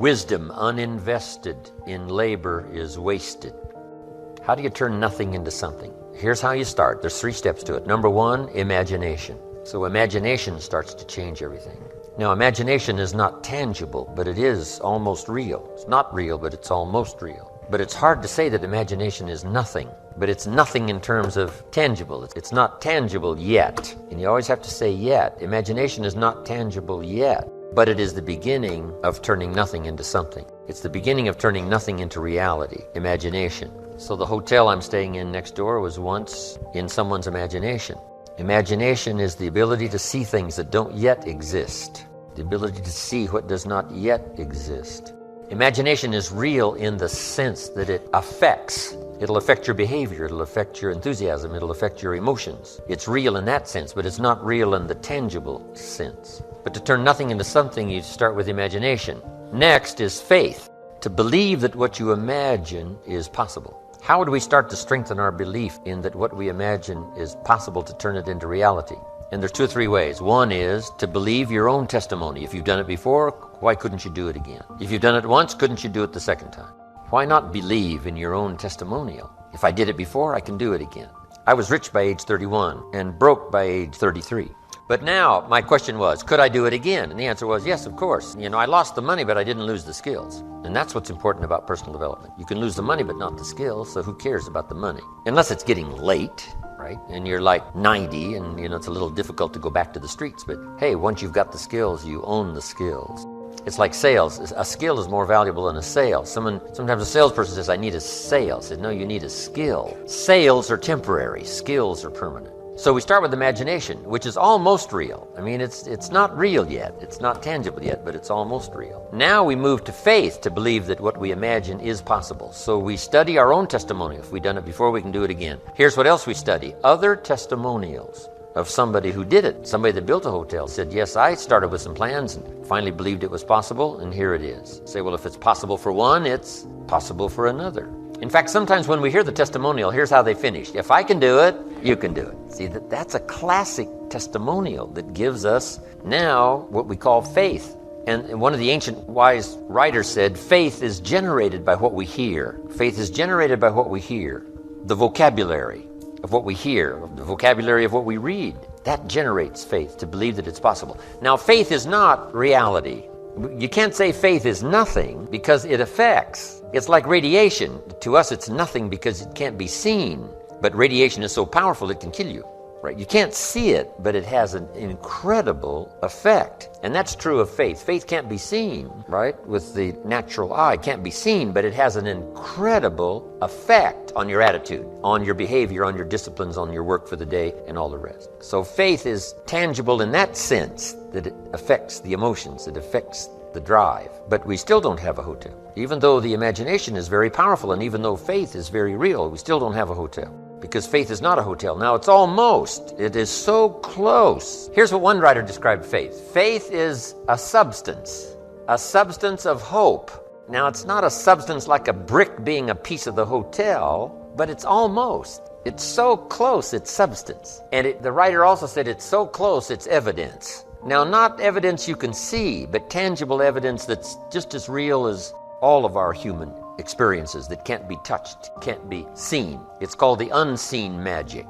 Wisdom uninvested in labor is wasted. How do you turn nothing into something? Here's how you start. There's 3 steps to it. Number 1, imagination. So imagination starts to change everything. Now, imagination is not tangible, but it is almost real. It's not real, but it's almost real. But it's hard to say that imagination is nothing. But it's nothing in terms of tangible. It's not tangible yet. And you always have to say yet. Imagination is not tangible yet. But it is the beginning of turning nothing into something. It's the beginning of turning nothing into reality, imagination. So the hotel I'm staying in next door was once in someone's imagination. Imagination is the ability to see things that don't yet exist. The ability to see what does not yet exist. Imagination is real in the sense that it affects. It'll affect your behavior. It'll affect your enthusiasm. It'll affect your emotions. It's real in that sense, but it's not real in the tangible sense. But to turn nothing into something, you start with imagination. Next is faith. To believe that what you imagine is possible. How do we start to strengthen our belief in that what we imagine is possible to turn it into reality? And there's 2 or 3 ways. One is to believe your own testimony. If you've done it before, why couldn't you do it again? If you've done it once, couldn't you do it the second time? Why not believe in your own testimonial? If I did it before, I can do it again. I was rich by age 31 and broke by age 33. But now my question was, could I do it again? And the answer was yes, of course. I lost the money, but I didn't lose the skills. And that's what's important about personal development. You can lose the money, but not the skills, so who cares about the money? Unless it's getting late, right? And you're like 90 and, it's a little difficult to go back to the streets. But hey, once you've got the skills, you own the skills. It's like sales. A skill is more valuable than a sale. Sometimes a salesperson says, I need a sale. I said, no, you need a skill. Sales are temporary. Skills are permanent. So we start with imagination, which is almost real. It's not real yet. It's not tangible yet, but it's almost real. Now we move to faith to believe that what we imagine is possible. So we study our own testimony. If we've done it before, we can do it again. Here's what else we study. Other testimonials of somebody who did it. Somebody that built a hotel said, yes, I started with some plans and finally believed it was possible, and here it is. Say, well, if it's possible for one, it's possible for another. In fact, sometimes when we hear the testimonial, here's how they finished. If I can do it, you can do it. See, that's a classic testimonial that gives us now what we call faith. And one of the ancient wise writers said, faith is generated by what we hear. Faith is generated by what we hear. The vocabulary of what we hear, the vocabulary of what we read, that generates faith to believe that it's possible. Now, faith is not reality. You can't say faith is nothing because it affects. It's like radiation. To us, it's nothing because it can't be seen. But radiation is so powerful it can kill you, right? You can't see it, but it has an incredible effect. And that's true of faith. Faith can't be seen, right? With the natural eye, it can't be seen, but it has an incredible effect on your attitude, on your behavior, on your disciplines, on your work for the day, and all the rest. So faith is tangible in that sense that it affects the emotions, it affects the drive. But we still don't have a hotel. Even though the imagination is very powerful, and even though faith is very real, we still don't have a hotel. Because faith is not a hotel. Now, it's almost. It is so close. Here's what one writer described faith. Faith is a substance of hope. Now, it's not a substance like a brick being a piece of the hotel, but it's almost. It's so close, it's substance. And the writer also said it's so close, it's evidence. Now, not evidence you can see, but tangible evidence that's just as real as all of our human experiences that can't be touched, can't be seen. It's called the unseen magic.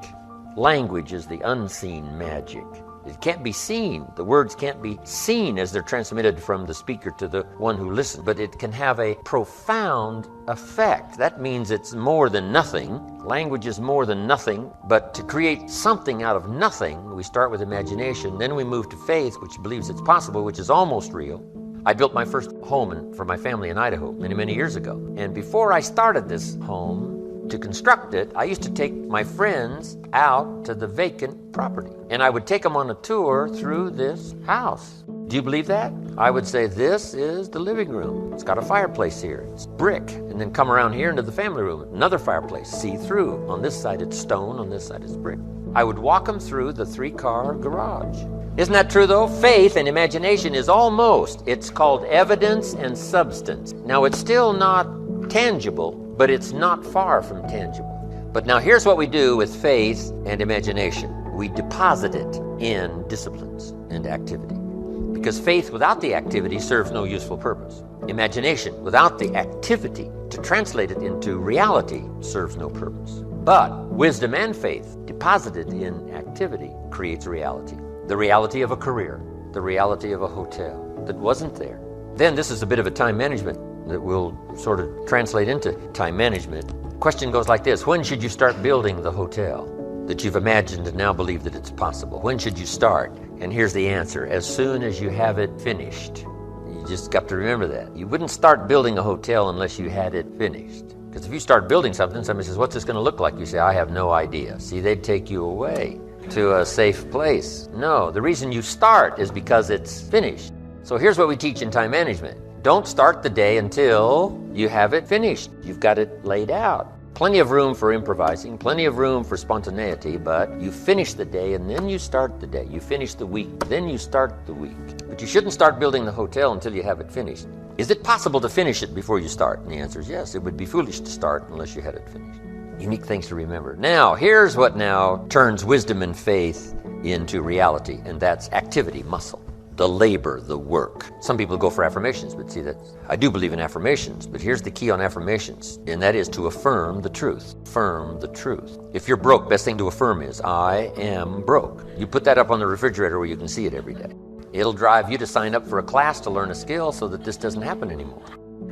Language is the unseen magic. It can't be seen. The words can't be seen as they're transmitted from the speaker to the one who listens, but it can have a profound effect. That means it's more than nothing. Language is more than nothing, but to create something out of nothing, we start with imagination, then we move to faith, which believes it's possible, which is almost real. I built my first home for my family in Idaho many years ago. And before I started this home, to construct it, I used to take my friends out to the vacant property. And I would take them on a tour through this house. Do you believe that? I would say, this is the living room. It's got a fireplace here. It's brick. And then come around here into the family room. Another fireplace, see-through. On this side it's stone, on this side it's brick. I would walk them through the 3-car garage. Isn't that true, though? Faith and imagination is almost. It's called evidence and substance. Now, it's still not tangible, but it's not far from tangible. But now here's what we do with faith and imagination. We deposit it in disciplines and activity. because faith without the activity serves no useful purpose. Imagination without the activity to translate it into reality serves no purpose. But wisdom and faith deposited in activity creates reality. The reality of a career, the reality of a hotel that wasn't there. Then this is a bit of a time management that will sort of translate into time management. Question goes like this: when should you start building the hotel that you've imagined and now believe that it's possible? When should you start? And here's the answer: as soon as you have it finished. You just got to remember that. You wouldn't start building a hotel unless you had it finished. Because if you start building something, somebody says, what's this going to look like? You say, I have no idea. See, they'd take you away to a safe place. No, the reason you start is because it's finished. So here's what we teach in time management. Don't start the day until you have it finished. You've got it laid out. Plenty of room for improvising, plenty of room for spontaneity, but you finish the day and then you start the day. You finish the week, then you start the week. But you shouldn't start building the hotel until you have it finished. Is it possible to finish it before you start? And the answer is yes. It would be foolish to start unless you had it finished. Unique things to remember. Now, here's what now turns wisdom and faith into reality, and that's activity, muscle. The labor, the work. Some people go for affirmations, but see that I do believe in affirmations, but here's the key on affirmations, and that is to affirm the truth. Affirm the truth. If you're broke, best thing to affirm is, I am broke. You put that up on the refrigerator where you can see it every day. It'll drive you to sign up for a class to learn a skill so that this doesn't happen anymore.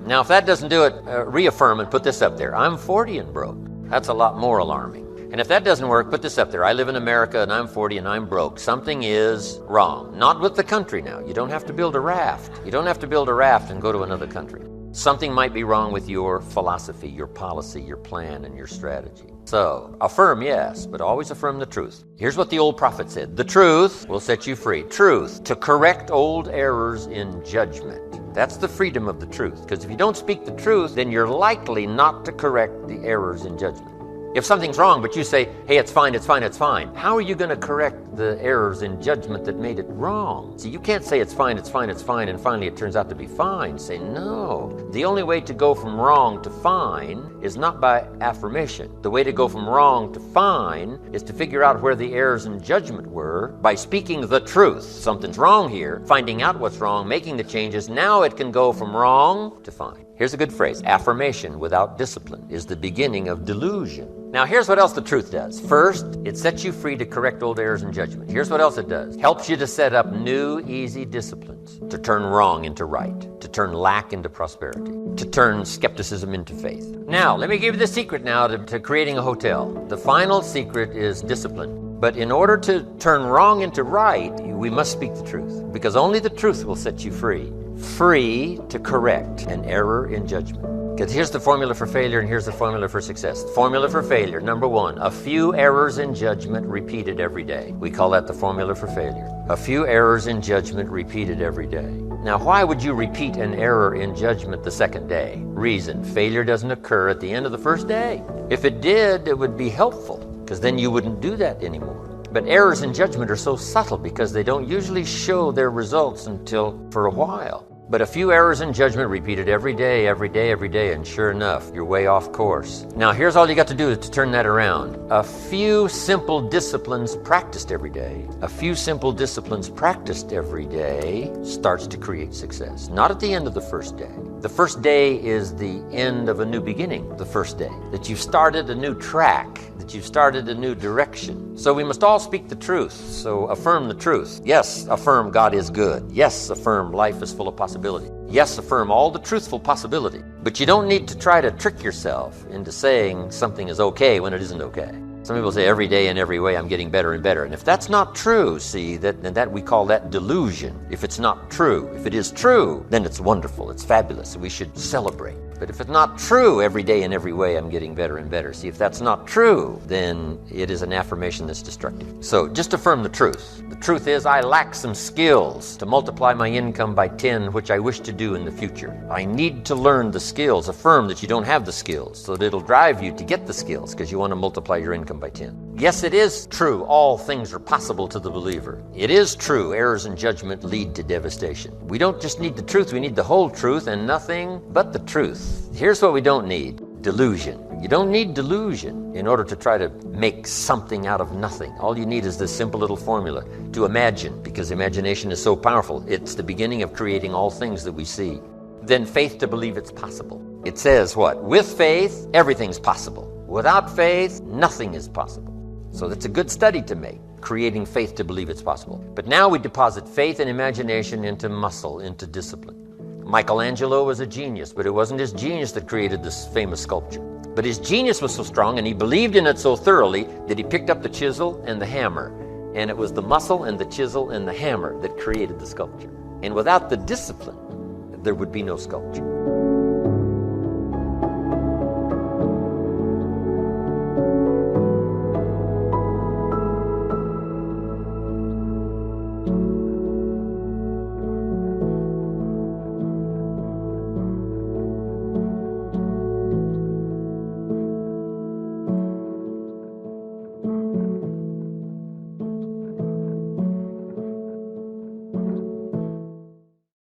Now, if that doesn't do it, reaffirm and put this up there. I'm 40 and broke. That's a lot more alarming. And if that doesn't work, put this up there. I live in America and I'm 40 and I'm broke. Something is wrong. Not with the country now. You don't have to build a raft. You don't have to build a raft and go to another country. Something might be wrong with your philosophy, your policy, your plan, and your strategy. So, affirm, yes, but always affirm the truth. Here's what the old prophet said. The truth will set you free. Truth, to correct old errors in judgment. That's the freedom of the truth. Because if you don't speak the truth, then you're likely not to correct the errors in judgment. If something's wrong, but you say, hey, it's fine, it's fine, it's fine, how are you going to correct the errors in judgment that made it wrong? See, you can't say it's fine, it's fine, it's fine, and finally it turns out to be fine. Say, no. The only way to go from wrong to fine is not by affirmation. The way to go from wrong to fine is to figure out where the errors in judgment were by speaking the truth. Something's wrong here, finding out what's wrong, making the changes. Now it can go from wrong to fine. Here's a good phrase. Affirmation without discipline is the beginning of delusion. Now, here's what else the truth does. First, it sets you free to correct old errors in judgment. Here's what else it does. Helps you to set up new, easy disciplines, to turn wrong into right, to turn lack into prosperity, to turn skepticism into faith. Now, let me give you the secret now to creating a hotel. The final secret is discipline. But in order to turn wrong into right, we must speak the truth, because only the truth will set you free. Free to correct an error in judgment. Because here's the formula for failure and here's the formula for success. The formula for failure, number one, a few errors in judgment repeated every day. We call that the formula for failure. A few errors in judgment repeated every day. Now, why would you repeat an error in judgment the second day? Reason, failure doesn't occur at the end of the first day. If it did, it would be helpful, because then you wouldn't do that anymore. But errors in judgment are so subtle because they don't usually show their results until for a while. But a few errors in judgment repeated every day, every day, every day, and sure enough, you're way off course. Now, here's all you got to do to turn that around. A few simple disciplines practiced every day, a few simple disciplines practiced every day starts to create success. Not at the end of the first day. The first day is the end of a new beginning, the first day. That you've started a new track, that you've started a new direction. So we must all speak the truth. So affirm the truth. Yes, affirm God is good. Yes, affirm life is full of possibility. Yes, affirm all the truthful possibility. But you don't need to try to trick yourself into saying something is okay when it isn't okay. Some people say every day in every way I'm getting better and better. And if that's not true, see, that we call that delusion. If it's not true. If it is true, then it's wonderful. It's fabulous. We should celebrate. But if it's not true, every day in every way I'm getting better and better. See, if that's not true, then it is an affirmation that's destructive. So just affirm the truth. The truth is I lack some skills to multiply my income by 10, which I wish to do in the future. I need to learn the skills. Affirm that you don't have the skills, so that it'll drive you to get the skills because you want to multiply your income by 10. Yes, it is true. All things are possible to the believer. It is true. Errors in judgment lead to devastation. We don't just need the truth. We need the whole truth and nothing but the truth. Here's what we don't need. Delusion. You don't need delusion in order to try to make something out of nothing. All you need is this simple little formula to imagine, because imagination is so powerful. It's the beginning of creating all things that we see. Then faith to believe it's possible. It says what? With faith, everything's possible. Without faith, nothing is possible. So that's a good study to make, creating faith to believe it's possible. But now we deposit faith and imagination into muscle, into discipline. Michelangelo was a genius, but it wasn't his genius that created this famous sculpture. But his genius was so strong and he believed in it so thoroughly that he picked up the chisel and the hammer. And it was the muscle and the chisel and the hammer that created the sculpture. And without the discipline, there would be no sculpture.